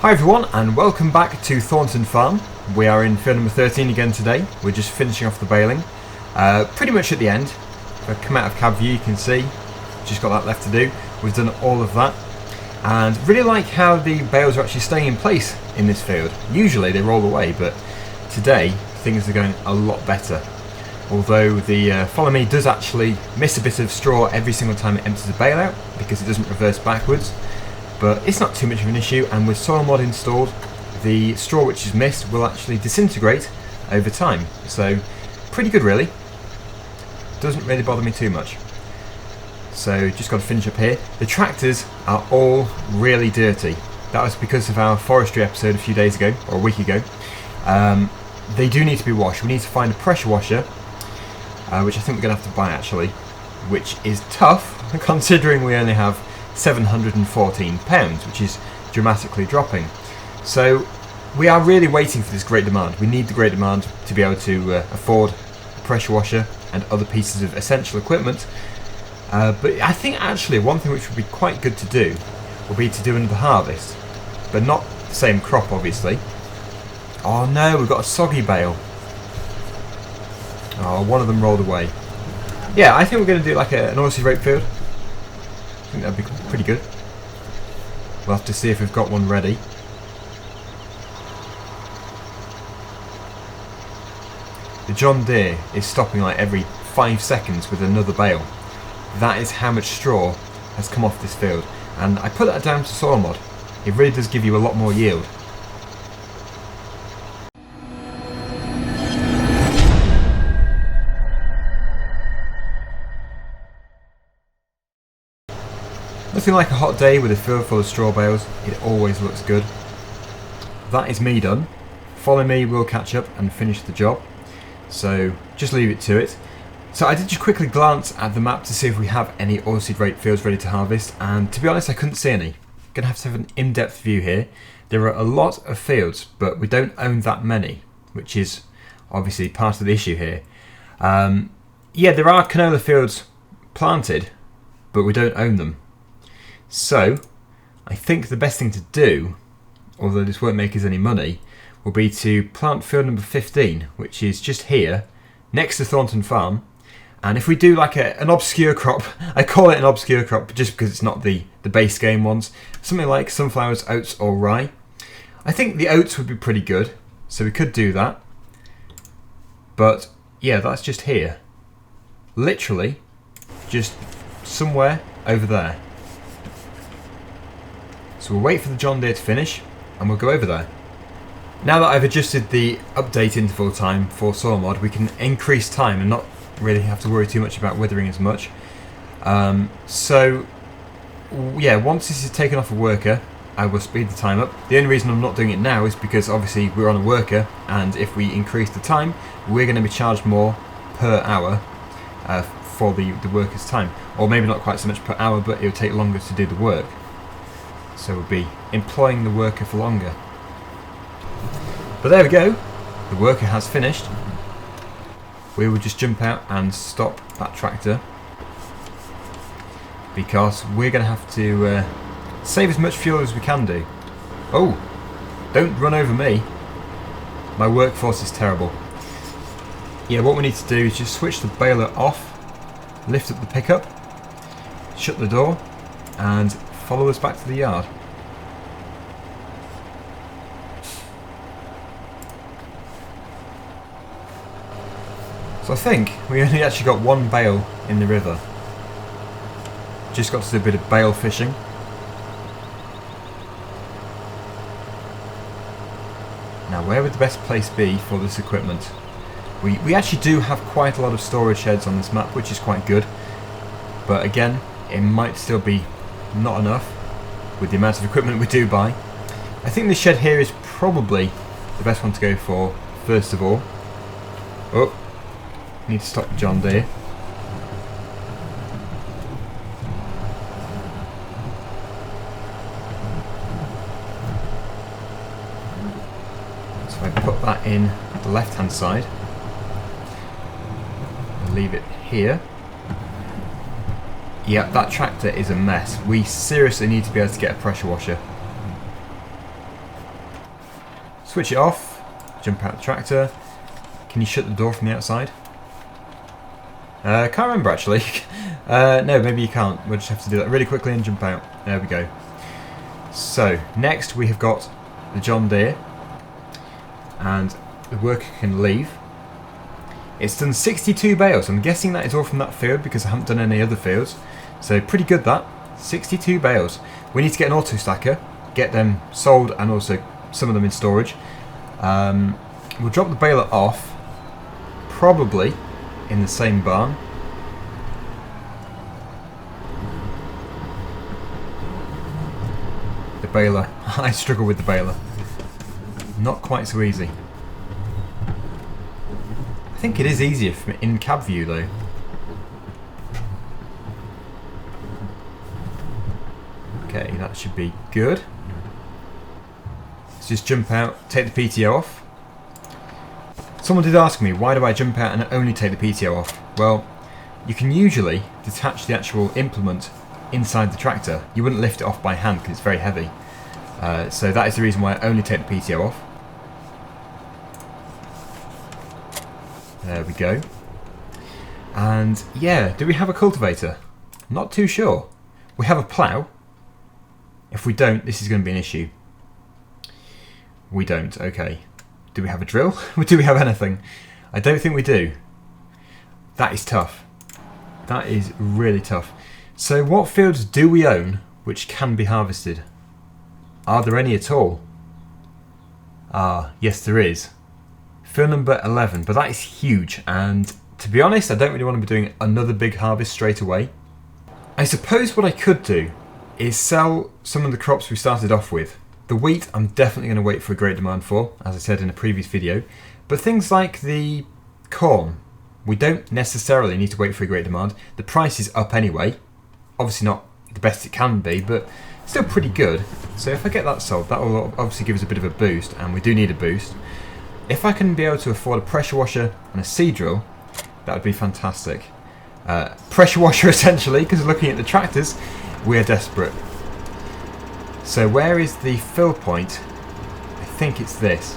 Hi everyone and welcome back to Thornton Farm. We are in field number 13 again today. We're just finishing off the baling. Pretty much at the end. If I come out of cab view you can see, just got that left to do. We've done all of that. And really like how the bales are actually staying in place in this field. Usually they roll away, but today things are going a lot better. Although the Follow Me does actually miss a bit of straw every single time it empties a bale out because it doesn't reverse backwards. But it's not too much of an issue, and with soil mod installed, the straw which is missed will actually disintegrate over time. So pretty good really. Doesn't really bother me too much. So just got to finish up here. The tractors are all really dirty. That was because of our forestry episode a few days ago, or a week ago. They do need to be washed. We need to find a pressure washer, which I think we're going to have to buy actually, which is tough considering we only have £714, which is dramatically dropping. So we are really waiting for this great demand. We need the great demand to be able to afford a pressure washer and other pieces of essential equipment. But I think actually one thing which would be quite good to do will be to do another harvest, but not the same crop obviously. Oh no, we've got a soggy bale. Oh, one of them rolled away. Yeah, I think we're going to do like an Aussie rape field. I think that'd be pretty good. We'll have to see if we've got one ready. The John Deere is stopping like every 5 seconds with another bale. That is how much straw has come off this field, and I put that down to soil mod. It really does give you a lot more yield. Nothing like a hot day with a field full of straw bales. It always looks good. That is me done. Follow me, we'll catch up and finish the job. So just leave it to it. So I did just quickly glance at the map to see if we have any oilseed rape fields ready to harvest, and to be honest I couldn't see any. Gonna have to have an in-depth view here. There are a lot of fields, but we don't own that many, which is obviously part of the issue here. Yeah, there are canola fields planted, but we don't own them. So I think the best thing to do, although this won't make us any money, will be to plant field number 15, which is just here, next to Thornton Farm. And if we do like an obscure crop, I call it an obscure crop just because it's not the base game ones, something like sunflowers, oats or rye. I think the oats would be pretty good, so we could do that. But yeah, that's just here. Literally, just somewhere over there. So we'll wait for the John Deere to finish and we'll go over there. Now that I've adjusted the update interval time for soil mod, we can increase time and not really have to worry too much about withering as much. So yeah, once this is taken off a worker, I will speed the time up. The only reason I'm not doing it now is because obviously we're on a worker, and if we increase the time, we're going to be charged more per hour for the worker's time. Or maybe not quite so much per hour, but it will take longer to do the work. So we'll be employing the worker for longer. But there we go, the worker has finished. We will just jump out and stop that tractor because we're going to have to save as much fuel as we can do. Oh, don't run over me. My workforce is terrible. Yeah, what we need to do is just switch the baler off, lift up the pickup, shut the door and follow us back to the yard. So I think we only actually got one bale in the river. Just got to do a bit of bale fishing. Now where would the best place be for this equipment? We actually do have quite a lot of storage sheds on this map, which is quite good. But again, it might still be not enough with the amount of equipment we do buy. I think this shed here is probably the best one to go for first of all. Oh, need to stop the John Deere. So I put that in the left hand side and leave it here. Yeah, that tractor is a mess. We seriously need to be able to get a pressure washer. switch it off, jump out the tractor. Can you shut the door from the outside? Can't remember actually. No, maybe you can't. We'll just have to do that really quickly and jump out. There we go. So, next we have got the John Deere. And the worker can leave. It's done 62 bales. I'm guessing that is all from that field because I haven't done any other fields. So pretty good that. 62 bales. We need to get an auto stacker, get them sold and also some of them in storage. We'll drop the baler off, probably in the same barn. The baler. I struggle with the baler. Not quite so easy. I think it is easier from in cab view though. Okay, that should be good. Let's just jump out, take the PTO off. Someone did ask me, why do I jump out and only take the PTO off? Well, you can usually detach the actual implement inside the tractor. You wouldn't lift it off by hand because it's very heavy. So that is the reason why I only take the PTO off. There we go. And yeah, do we have a cultivator? Not too sure. We have a plough. If we don't, this is going to be an issue. We don't, okay. Do we have a drill? Do we have anything? I don't think we do. That is tough. That is really tough. So what fields do we own which can be harvested? Are there any at all? Ah, yes there is. Field number 11, but that is huge, and to be honest I don't really want to be doing another big harvest straight away. I suppose what I could do is sell some of the crops we started off with. The wheat I'm definitely going to wait for a great demand for, as I said in a previous video, but things like the corn, we don't necessarily need to wait for a great demand. The price is up anyway, obviously not the best it can be, but still pretty good. So if I get that sold, that will obviously give us a bit of a boost, and we do need a boost. If I can be able to afford a pressure washer and a seed drill, that would be fantastic. Pressure washer essentially, because looking at the tractors, we're desperate. So where is the fill point? I think it's this.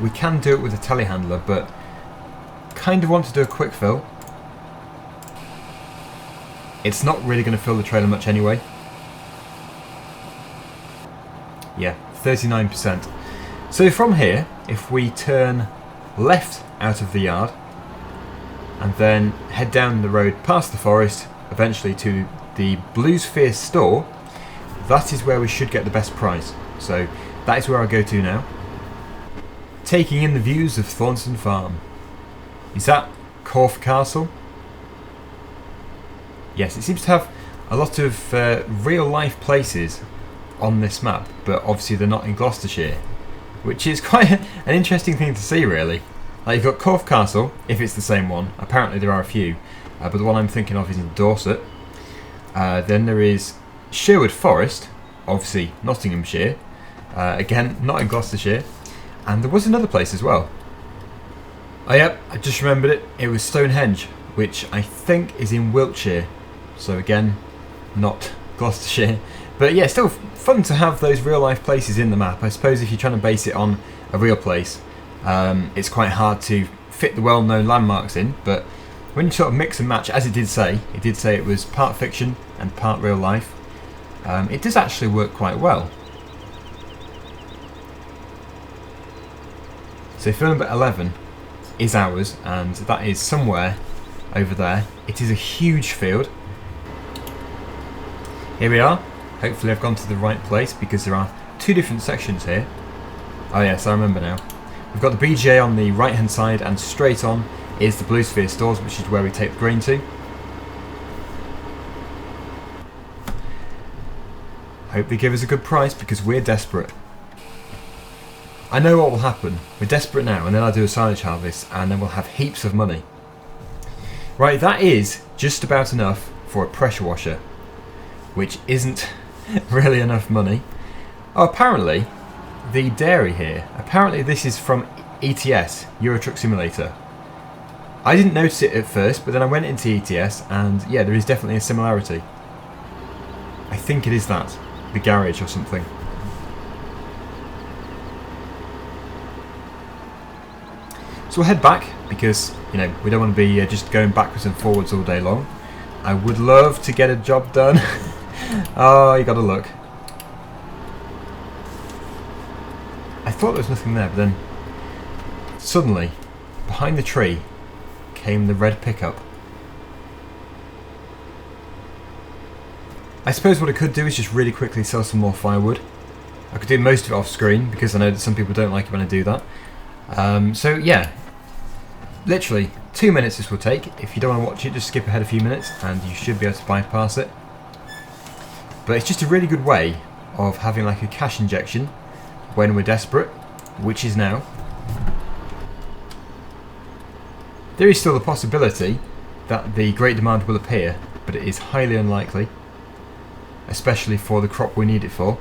We can do it with a telehandler, but kind of want to do a quick fill. It's not really going to fill the trailer much anyway. Yeah, 39%. So from here, if we turn left out of the yard and then head down the road past the forest, eventually to the Blues Fierce store, that is where we should get the best price. So that is where I go to now. Taking in the views of Thornton Farm. Is that Corfe Castle? Yes, it seems to have a lot of real life places on this map, but obviously they're not in Gloucestershire, which is quite an interesting thing to see really. Like you've got Corfe Castle, if it's the same one, apparently there are a few, but the one I'm thinking of is in Dorset. Then there is Sherwood Forest, obviously Nottinghamshire, again not in Gloucestershire, and there was another place as well. Oh yep, I just remembered it, it was Stonehenge, which I think is in Wiltshire, so again not Gloucestershire. But yeah, still fun to have those real life places in the map. I suppose if you're trying to base it on a real place, it's quite hard to fit the well-known landmarks in, but when you sort of mix and match, as it did say it was part fiction and part real life, it does actually work quite well. So field number 11 is ours, and that is somewhere over there. It is a huge field. Here we are. Hopefully I've gone to the right place because there are two different sections here. Oh yes, I remember now. We've got the BGA on the right hand side, and straight on is the Blue Sphere stores, which is where we take the grain to. Hope they give us a good price because we're desperate. I know what will happen. We're desperate now, and then I'll do a silage harvest, and then we'll have heaps of money. Right, that is just about enough for a pressure washer, which isn't really enough money. Oh, apparently the dairy here, apparently this is from ETS, Euro Truck Simulator. I didn't notice it at first, but then I went into ETS, and yeah, there is definitely a similarity. I think it is that, the garage or something. So we'll head back because, you know, we don't want to be just going backwards and forwards all day long. I would love to get a job done. Oh, you gotta look. I thought there was nothing there, but then suddenly, behind the tree, came the red pickup. I suppose what I could do is just really quickly sell some more firewood. I could do most of it off screen because I know that some people don't like it when I do that. So yeah, literally 2 minutes this will take. If you don't want to watch it, just skip ahead a few minutes and you should be able to bypass it. But it's just a really good way of having like a cash injection when we're desperate, which is now. There is still the possibility that the great demand will appear, but it is highly unlikely, especially for the crop we need it for.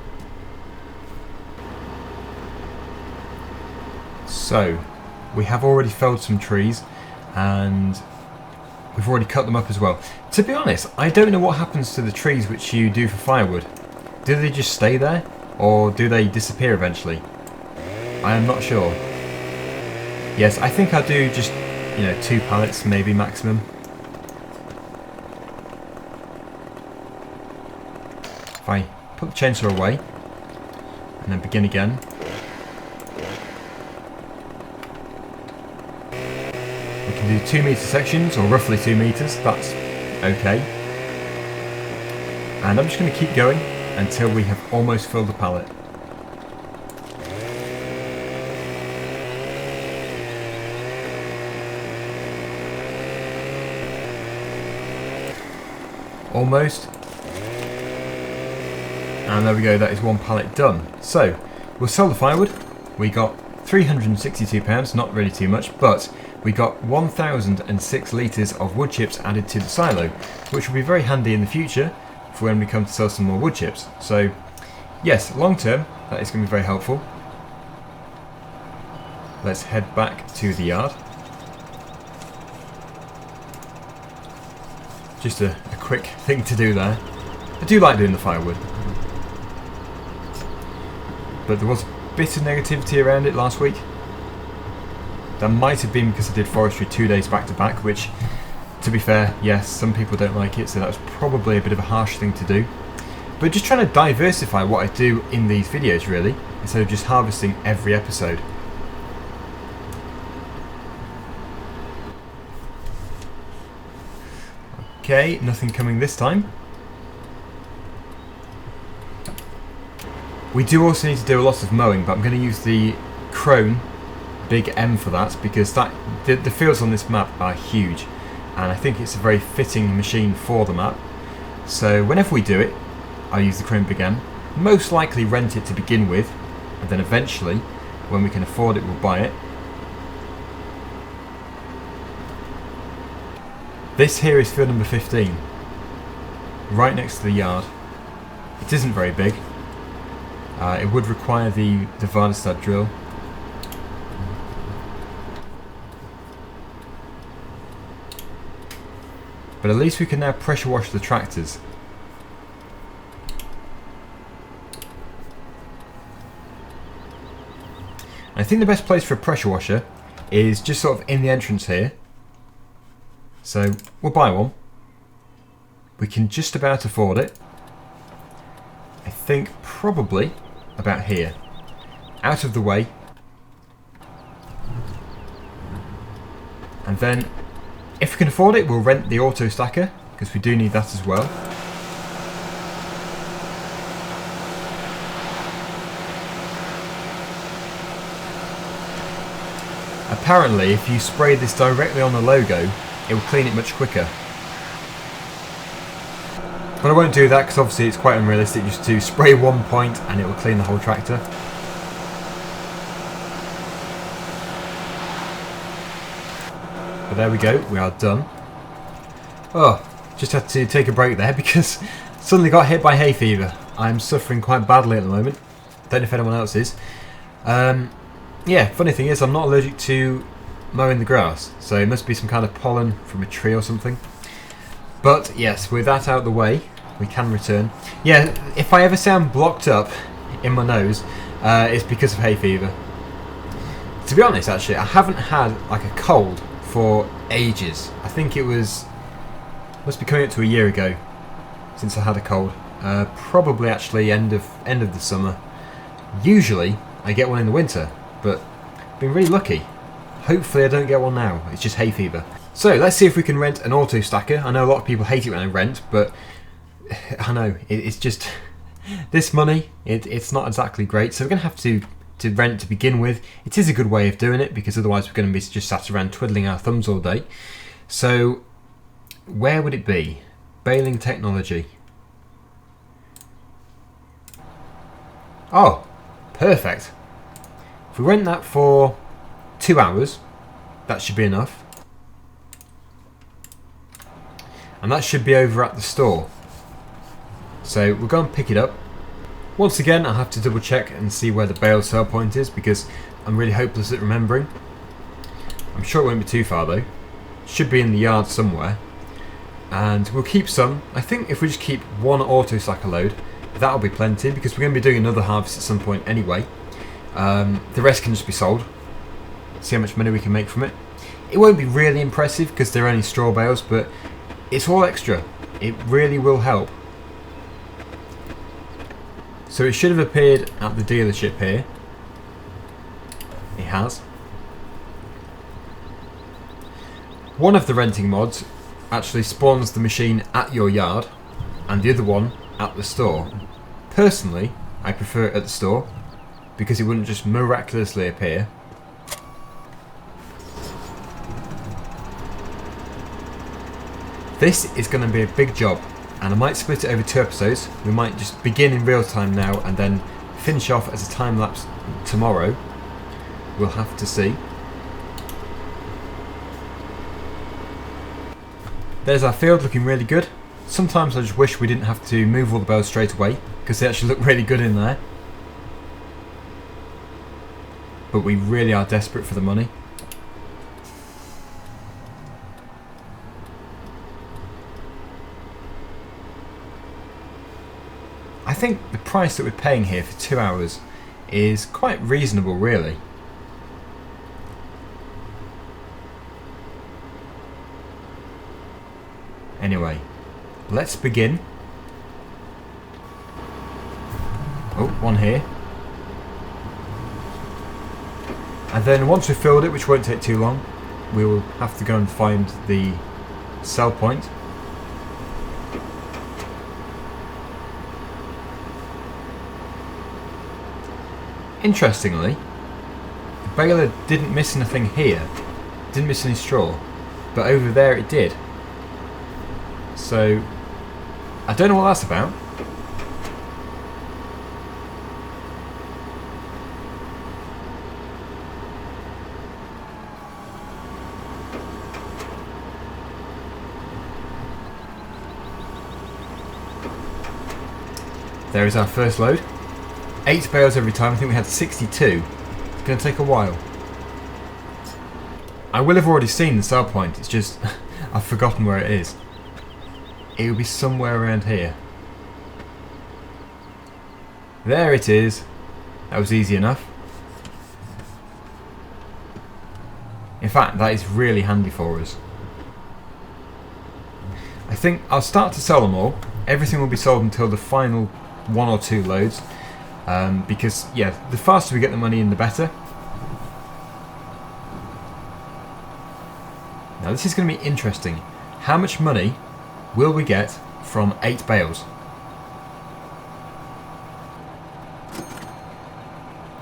So, we have already felled some trees and we've already cut them up as well. To be honest, I don't know what happens to the trees which you do for firewood. Do they just stay there or do they disappear eventually? I am not sure. Yes, I think I'll do just, you know, 2 pallets maybe maximum. If I put the chainsaw away and then begin again. We can do 2 metre sections, or roughly 2 metres, that's okay. And I'm just going to keep going until we have almost filled the pallet. Almost. And there we go, that is 1 pallet done. So, we'll sell the firewood. We got £362, not really too much, but we got 1,006 litres of wood chips added to the silo, which will be very handy in the future for when we come to sell some more wood chips. So, yes, long term, that is going to be very helpful. Let's head back to the yard. Just a quick thing to do there. I do like doing the firewood. But there was a bit of negativity around it last week. That might have been because I did forestry 2 days back to back, which, to be fair, yes, some people don't like it, so that was probably a bit of a harsh thing to do. But just trying to diversify what I do in these videos, really, instead of just harvesting every episode. Okay, nothing coming this time. We do also need to do a lot of mowing, but I'm going to use the Krone Big M for that because the fields on this map are huge and I think it's a very fitting machine for the map. So whenever we do it, I'll use the Krone Big M. Most likely rent it to begin with, and then eventually, when we can afford it, we'll buy it. This here is field number 15, right next to the yard. It isn't very big. It would require the Vardestad drill. But at least we can now pressure wash the tractors. I think the best place for a pressure washer is just sort of in the entrance here. So we'll buy one. We can just about afford it. I think probably about here. Out of the way. And then if we can afford it, we'll rent the auto stacker because we do need that as well. Apparently, if you spray this directly on the logo, it will clean it much quicker. But I won't do that because obviously it's quite unrealistic just to spray one point and it will clean the whole tractor. But there we go, we are done. Oh, just had to take a break there because suddenly got hit by hay fever. I'm suffering quite badly at the moment. Don't know if anyone else is. Yeah, funny thing is I'm not allergic to mowing the grass, so it must be some kind of pollen from a tree or something. But yes, with that out of the way, we can return. Yeah, if I ever sound blocked up in my nose, it's because of hay fever. To be honest, actually, I haven't had like a cold for ages. I think it must be coming up to a year ago since I had a cold. Probably actually end of the summer. Usually I get one in the winter, but I've been really lucky. Hopefully I don't get one now. It's just hay fever. So let's see if we can rent an auto stacker. I know a lot of people hate it when I rent, but I know it's just this money. It's not exactly great, so we're gonna have to rent to begin with. It is a good way of doing it because otherwise we're going to be just sat around twiddling our thumbs all day. So where would it be? Baling technology. Oh, perfect. If we rent that for 2 hours, that should be enough. And that should be over at the store. So we'll go and pick it up. Once again, I'll have to double check and see where the bale sell point is because I'm really hopeless at remembering. I'm sure it won't be too far though. Should be in the yard somewhere. And we'll keep some. I think if we just keep one auto stacker load, that'll be plenty because we're going to be doing another harvest at some point anyway. The rest can just be sold. See how much money we can make from it. It won't be really impressive because they're only straw bales, but it's all extra. It really will help. So it should have appeared at the dealership here. It has. One of the renting mods actually spawns the machine at your yard and the other one at the store. Personally, I prefer it at the store because it wouldn't just miraculously appear. This is going to be a big job. And I might split it over 2 episodes. We might just begin in real time now and then finish off as a time lapse tomorrow. We'll have to see. There's our field looking really good. Sometimes I just wish we didn't have to move all the bales straight away because they actually look really good in there. But we really are desperate for the money. I think the price that we're paying here for 2 hours is quite reasonable, really. Anyway, let's begin. Oh, one here. And then once we've filled it, which won't take too long, we will have to go and find the sell point. Interestingly, the baler didn't miss anything here, didn't miss any straw, but over there it did. So, I don't know what that's about. There is our first load. 8 bales every time. I think we had 62. It's going to take a while. I will have already seen the sell point. It's just I've forgotten where it is. It will be somewhere around here. There it is. That was easy enough. In fact, that is really handy for us. I think I'll start to sell them all. Everything will be sold until the final 1 or 2 loads. Because, yeah, the faster we get the money in, the better. Now, this is going to be interesting. How much money will we get from 8 bales?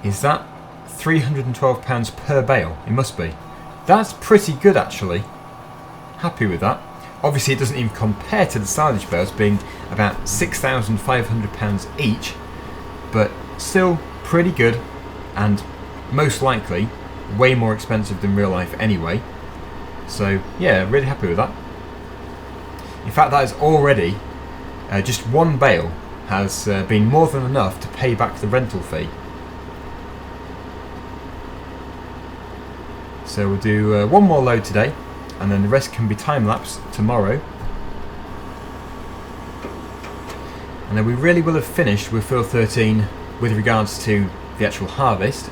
Is that £312 per bale? It must be. That's pretty good, actually. Happy with that. Obviously, it doesn't even compare to the silage bales being about £6,500 each. But still pretty good, and most likely way more expensive than real life anyway. So yeah, really happy with that. In fact, that is already just 1 bale has been more than enough to pay back the rental fee. So we'll do 1 more load today, and then the rest can be time-lapse tomorrow. And then we really will have finished with field 13 with regards to the actual harvest.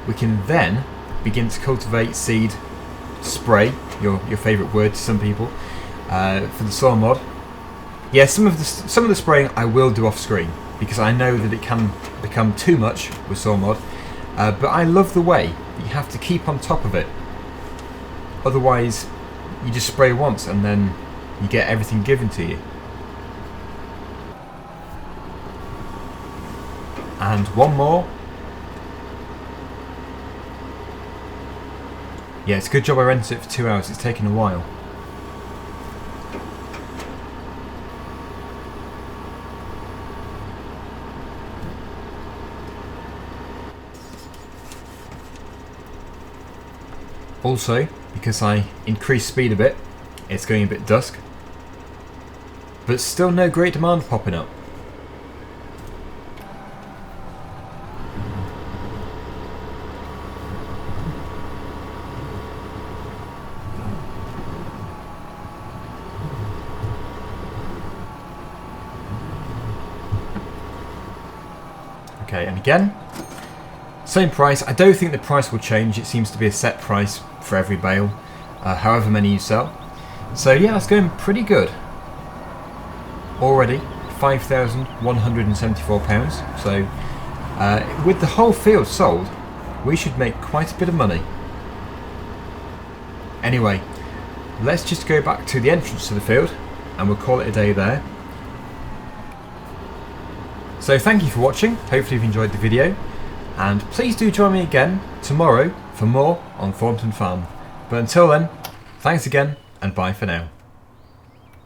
We can then begin to cultivate, seed, spray, your favourite word to some people, for the soil mod. Yeah, some of the spraying I will do off screen because I know that it can become too much with soil mod, but I love the way that you have to keep on top of it. Otherwise, you just spray once and then you get everything given to you. And one more. Yeah, it's a good job I rented it for 2 hours. It's taken a while. Also, because I increased speed a bit, it's going a bit dusk. But still no great demand popping up. Okay, and again, same price. I don't think the price will change. It seems to be a set price for every bale, however many you sell. So yeah, that's going pretty good. Already £5,174. So with the whole field sold, we should make quite a bit of money. Anyway, let's just go back to the entrance to the field and we'll call it a day there. So thank you for watching, hopefully you've enjoyed the video, and please do join me again tomorrow for more on Thornton Farm. But until then, thanks again and bye for now.